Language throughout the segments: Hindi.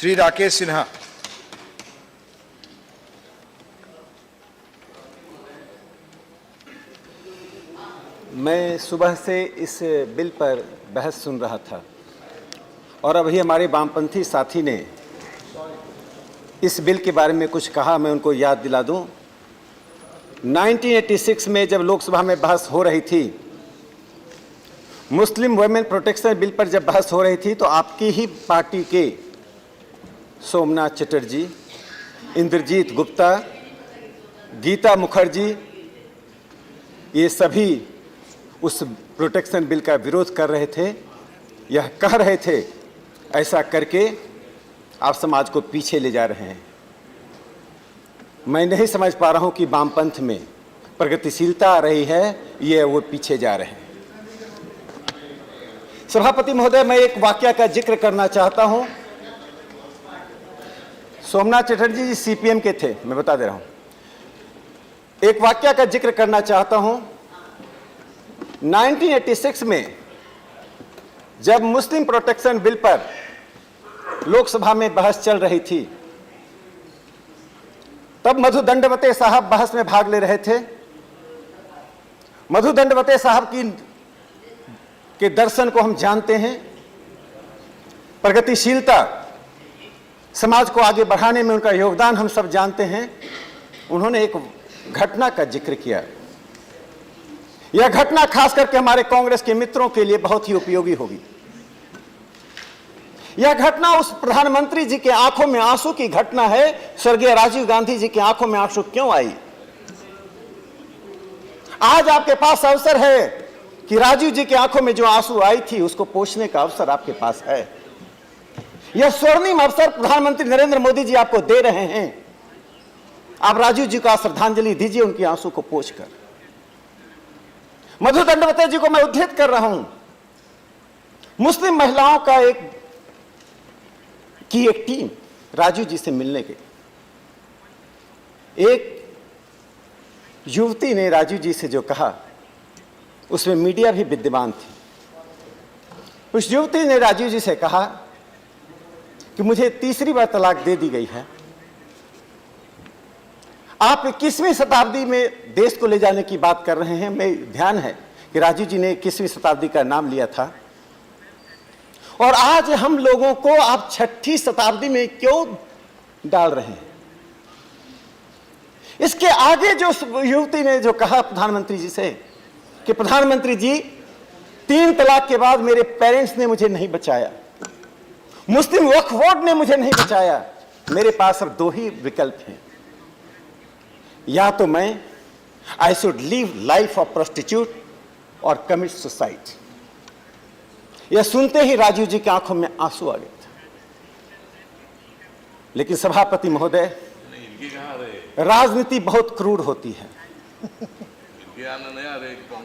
श्री राकेश सिन्हा। मैं सुबह से इस बिल पर बहस सुन रहा था और अभी हमारे वामपंथी साथी ने इस बिल के बारे में कुछ कहा। मैं उनको याद दिला दूं, 1986 में जब लोकसभा में बहस हो रही थी, मुस्लिम वुमेन प्रोटेक्शन बिल पर जब बहस हो रही थी, तो आपकी ही पार्टी के सोमनाथ चटर्जी, इंद्रजीत गुप्ता, गीता मुखर्जी, ये सभी उस प्रोटेक्शन बिल का विरोध कर रहे थे। यह कह रहे थे ऐसा करके आप समाज को पीछे ले जा रहे हैं। मैं नहीं समझ पा रहा हूं कि वामपंथ में प्रगतिशीलता आ रही है, ये वो पीछे जा रहे हैं। सभापति महोदय, मैं एक वाकया का जिक्र करना चाहता हूं। सोमनाथ चटर्जी जी सीपीएम के थे, मैं बता दे रहा हूं। एक वाकया का जिक्र करना चाहता हूं। 1986 में जब मुस्लिम प्रोटेक्शन बिल पर लोकसभा में बहस चल रही थी, तब मधु दंडवते साहब बहस में भाग ले रहे थे। मधु दंडवते साहब के दर्शन को हम जानते हैं। प्रगतिशीलता, समाज को आगे बढ़ाने में उनका योगदान हम सब जानते हैं। उन्होंने एक घटना का जिक्र किया। यह घटना खास करके हमारे कांग्रेस के मित्रों के लिए बहुत ही उपयोगी होगी। यह घटना उस प्रधानमंत्री जी के आंखों में आंसू की घटना है। स्वर्गीय राजीव गांधी जी की आंखों में आंसू क्यों आई? आज आपके पास अवसर है कि राजीव जी की आंखों में जो आंसू आई थी, उसको पोंछने का अवसर आपके पास है। यह स्वर्णिम अवसर प्रधानमंत्री नरेंद्र मोदी जी आपको दे रहे हैं। आप राजीव जी को श्रद्धांजलि दीजिए, उनकी आंसू को पोंछकर। मधु दंडवते जी को मैं उद्धृत कर रहा हूं। मुस्लिम महिलाओं का एक टीम राजीव जी से मिलने गई। एक युवती ने राजीव जी से जो कहा, उसमें मीडिया भी विद्यमान थी। उस युवती ने राजीव जी से कहा कि मुझे तीसरी बार तलाक दे दी गई है। आप 21वीं शताब्दी में देश को ले जाने की बात कर रहे हैं। मैं ध्यान है कि राजीव जी ने 21वीं शताब्दी का नाम लिया था, और आज हम लोगों को आप 6ठी शताब्दी में क्यों डाल रहे हैं? इसके आगे जो युवती ने जो कहा प्रधानमंत्री जी से कि प्रधानमंत्री जी, 3 तलाक के बाद मेरे पेरेंट्स ने मुझे नहीं बचाया, मुस्लिम वक्फ बोर्ड ने मुझे नहीं बचाया, मेरे पास अब 2 ही विकल्प हैं। या तो मैं I should live life of prostitute और कमिट सुसाइड। यह सुनते ही राजीव जी की आंखों में आंसू आ गए थे। लेकिन सभापति महोदय, राजनीति बहुत क्रूर होती है।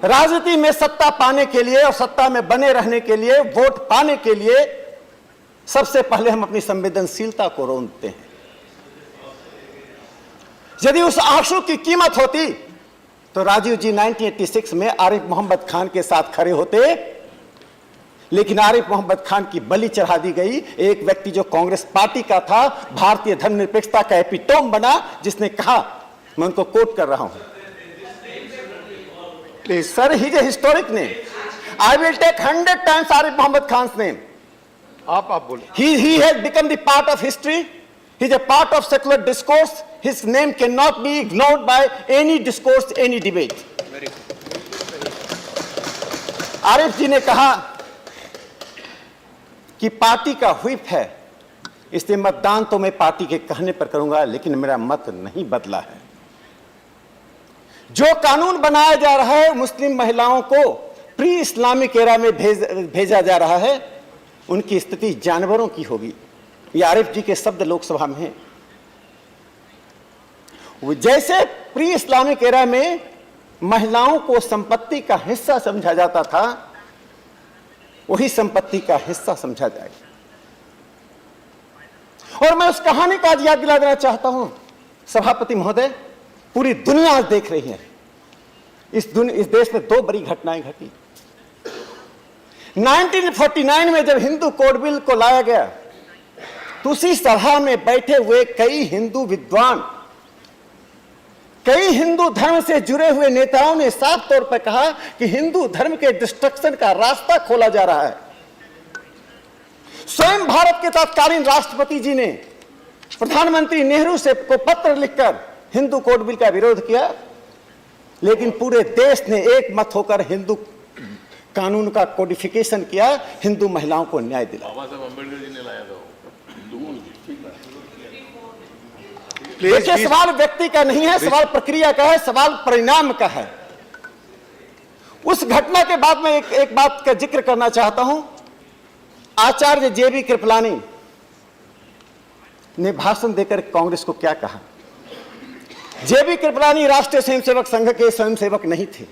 राजनीति में सत्ता पाने के लिए और सत्ता में बने रहने के लिए, वोट पाने के लिए सबसे पहले हम अपनी संवेदनशीलता को रोंदते हैं। यदि उस आंसू की कीमत होती तो राजीव जी 1986 में आरिफ मोहम्मद खान के साथ खड़े होते। लेकिन आरिफ मोहम्मद खान की बलि चढ़ा दी गई। एक व्यक्ति जो कांग्रेस पार्टी का था, भारतीय धर्मनिरपेक्षता का एपिटोम बना, जिसने कहा, मैं उनको कोट कर रहा हूं, please sir, he is a historic name, I will take 100 times Arif Mohammad Khan name. आप बोलिए। He has become the part of history. He is a part of secular discourse. His name cannot be ignored by any discourse, any debate. Arif जी ने कहा कि पार्टी का व्हिप है, इसलिए मतदान तो मैं पार्टी के कहने पर करूंगा, लेकिन मेरा मत नहीं बदला है। जो कानून बनाया जा रहा है, मुस्लिम महिलाओं को प्री इस्लामिक एरा में भेजा जा रहा है, उनकी स्थिति जानवरों की होगी। ये आरिफ जी के शब्द लोकसभा में हैं। जैसे प्री इस्लामिक एरा में महिलाओं को संपत्ति का हिस्सा समझा जाता था, वही संपत्ति का हिस्सा समझा जाएगा। और मैं उस कहानी का आज याद दिला देना चाहता हूं। सभापति महोदय, पूरी दुनिया आज देख रही है। इस देश में 2 बड़ी घटनाएं घटी। 1949 में जब हिंदू कोड बिल को लाया गया, उसी सभा में बैठे हुए कई हिंदू विद्वान, कई हिंदू धर्म से जुड़े हुए नेताओं ने साफ तौर पर कहा कि हिंदू धर्म के डिस्ट्रक्शन का रास्ता खोला जा रहा है। स्वयं भारत के तत्कालीन राष्ट्रपति जी ने प्रधानमंत्री नेहरू से को पत्र लिखकर हिंदू कोड बिल का विरोध किया, लेकिन पूरे देश ने एक मत होकर हिंदू कानून का कोडिफिकेशन किया, हिंदू महिलाओं को न्याय दिला। बाबा साहब अम्बेडकर जी ने लाया था। देखिए, सवाल व्यक्ति का नहीं है, सवाल प्रक्रिया का है, सवाल परिणाम का है। उस घटना के बाद में एक बात का जिक्र करना चाहता हूं। आचार्य जेबी कृपलानी ने भाषण देकर कांग्रेस को क्या कहा। जेबी कृपलानी राष्ट्रीय स्वयंसेवक संघ के स्वयंसेवक नहीं थे।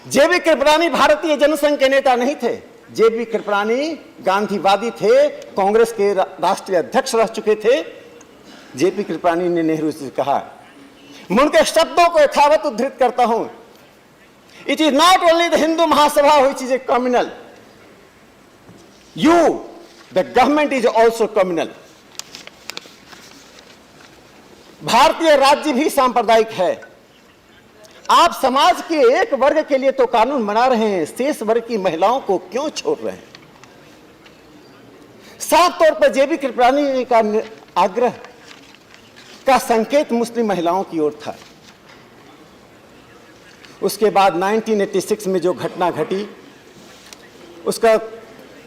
जेबी कृपलानी भारतीय जनसंघ के नेता नहीं थे। जेबी कृपलानी गांधीवादी थे, कांग्रेस के राष्ट्रीय अध्यक्ष रह चुके थे। जेपी कृपलानी ने नेहरू से कहा, मैं उनके शब्दों को यथावत उद्धृत करता हूं, it is not only the Hindu Mahasabha which is a communal, you the government is also communal. भारतीय राज्य भी सांप्रदायिक है। आप समाज के एक वर्ग के लिए तो कानून बना रहे हैं, शेष वर्ग की महिलाओं को क्यों छोड़ रहे हैं? साफ तौर पर जेबी कृपलानी का आग्रह का संकेत मुस्लिम महिलाओं की ओर था। उसके बाद 1986 में जो घटना घटी, उसका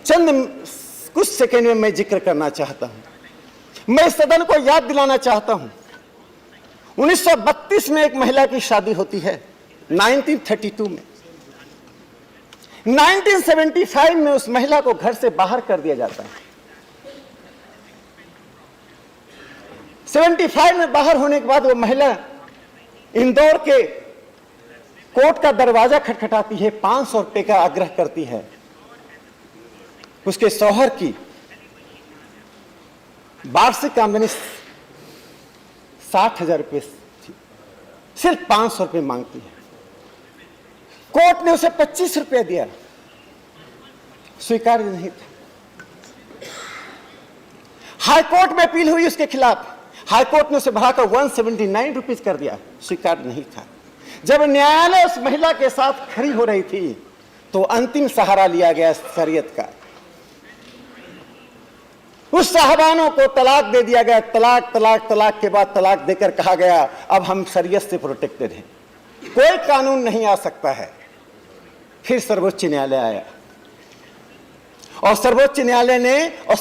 चंद कुछ सेकेंड में मैं जिक्र करना चाहता हूं। मैं सदन को याद दिलाना चाहता हूं, 1932 में एक महिला की शादी होती है, 1932 में। 1975 में उस महिला को घर से बाहर कर दिया जाता है। 75 में बाहर होने के बाद वो महिला इंदौर के कोर्ट का दरवाजा खटखटाती है, 500 रुपए का आग्रह करती है। उसके शौहर की वार्षिक आमदनी 60,000 रुपए थी, सिर्फ 500 रुपए मांगती है। कोर्ट ने उसे 25 रुपए दिया, स्वीकार्य नहीं था। हाईकोर्ट में अपील हुई उसके खिलाफ, हाईकोर्ट ने उसे बढ़ाकर 179 रुपीज कर दिया, स्वीकार्य नहीं था। जब न्यायालय उस महिला के साथ खड़ी हो रही थी तो अंतिम सहारा लिया गया शरीयत का। उस साहबानों को तलाक दे दिया गया। तलाक तलाक तलाक के बाद तलाक देकर कहा गया अब हम शरीयत से प्रोटेक्टेड हैं, कोई कानून नहीं आ सकता है। फिर सर्वोच्च न्यायालय आया और सर्वोच्च न्यायालय ने और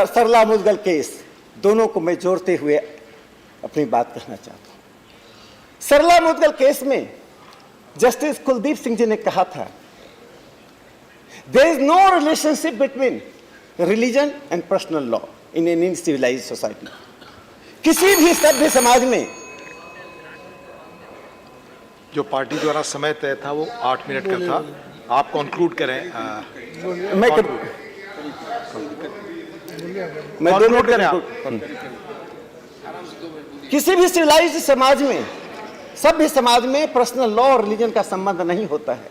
सरला मुदगल केस, दोनों को मैं जोड़ते हुए अपनी बात कहना चाहता हूं। सरला मुदगल केस में जस्टिस कुलदीप सिंह जी ने कहा था, there is no relationship between religion and personal law in any civilised society. किसी भी सभ्य समाज में जो पार्टी द्वारा समय तय था वो 8 मिनट का था। आप कंक्लूड करें। मैं 2 मिनट करें। किसी भी सिविलाइज्ड समाज में, सभ्य समाज में पर्सनल लॉ और रिलीजन का संबंध नहीं होता है।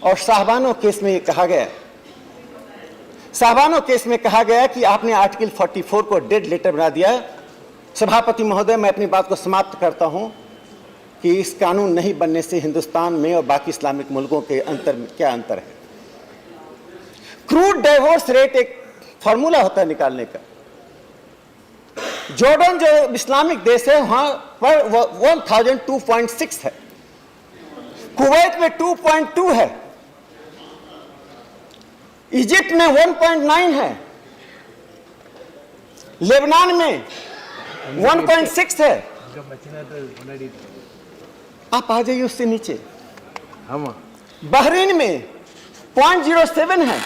और साहबानो केस में ये कहा गया, साहबानो केस में कहा गया कि आपने आर्टिकल 44 को डेड लेटर बना दिया। सभापति महोदय, मैं अपनी बात को समाप्त करता हूं कि इस कानून नहीं बनने से हिंदुस्तान में और बाकी इस्लामिक मुल्कों के अंतर में क्या अंतर है। क्रूड डाइवोर्स रेट एक फॉर्मूला होता है निकालने का। जॉर्डन जो इस्लामिक देश है वहां पर 1002.6 है, कुवैत में 2.2 है, इजिप्ट में 1.9 है, लेबनान में 1.6 है। आप आ जाइए उससे नीचे। बहरीन में 0.07 है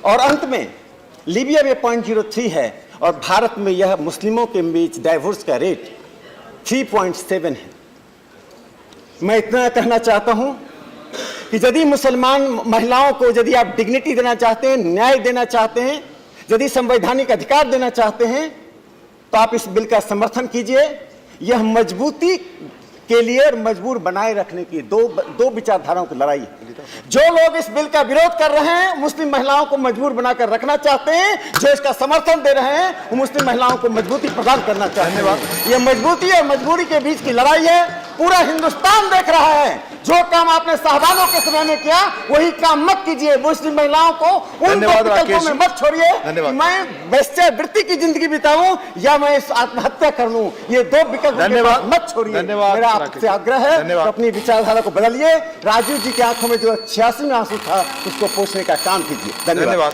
और अंत में लीबिया में 0.03 है और भारत में यह मुस्लिमों के बीच डाइवोर्स का रेट 3.7 है। मैं इतना कहना चाहता हूं कि यदि मुसलमान महिलाओं को यदि आप डिग्निटी देना चाहते हैं, न्याय देना चाहते हैं, यदि संवैधानिक अधिकार देना चाहते हैं तो आप इस बिल का समर्थन कीजिए। यह मजबूती के लिए मजबूर बनाए रखने की दो विचारधाराओं की लड़ाई है। जो लोग इस बिल का विरोध कर रहे हैं, मुस्लिम महिलाओं को मजबूर बनाकर रखना चाहते हैं, जो इसका समर्थन दे रहे हैं, वो मुस्लिम महिलाओं को मजबूती प्रदान करना चाहते हैं। ये मजबूती और मजबूरी के बीच की लड़ाई है। पूरा हिंदुस्तान देख रहा है। जो काम आपने साहबानों के समय में किया, वही काम मत कीजिए। मुस्लिम महिलाओं को उन विकल्पों में मत छोड़िए कि मैं वेश्यावृत्ति की जिंदगी बिताऊं या मैं इस आत्महत्या कर लूं। ये दो विकल्प मत छोड़िए। मेरा आपसे आग्रह है, तो अपनी विचारधारा को बदलिए। राजीव जी की आंखों में जो 86 में आंसू था, उसको पोंछने का काम कीजिए। धन्यवाद।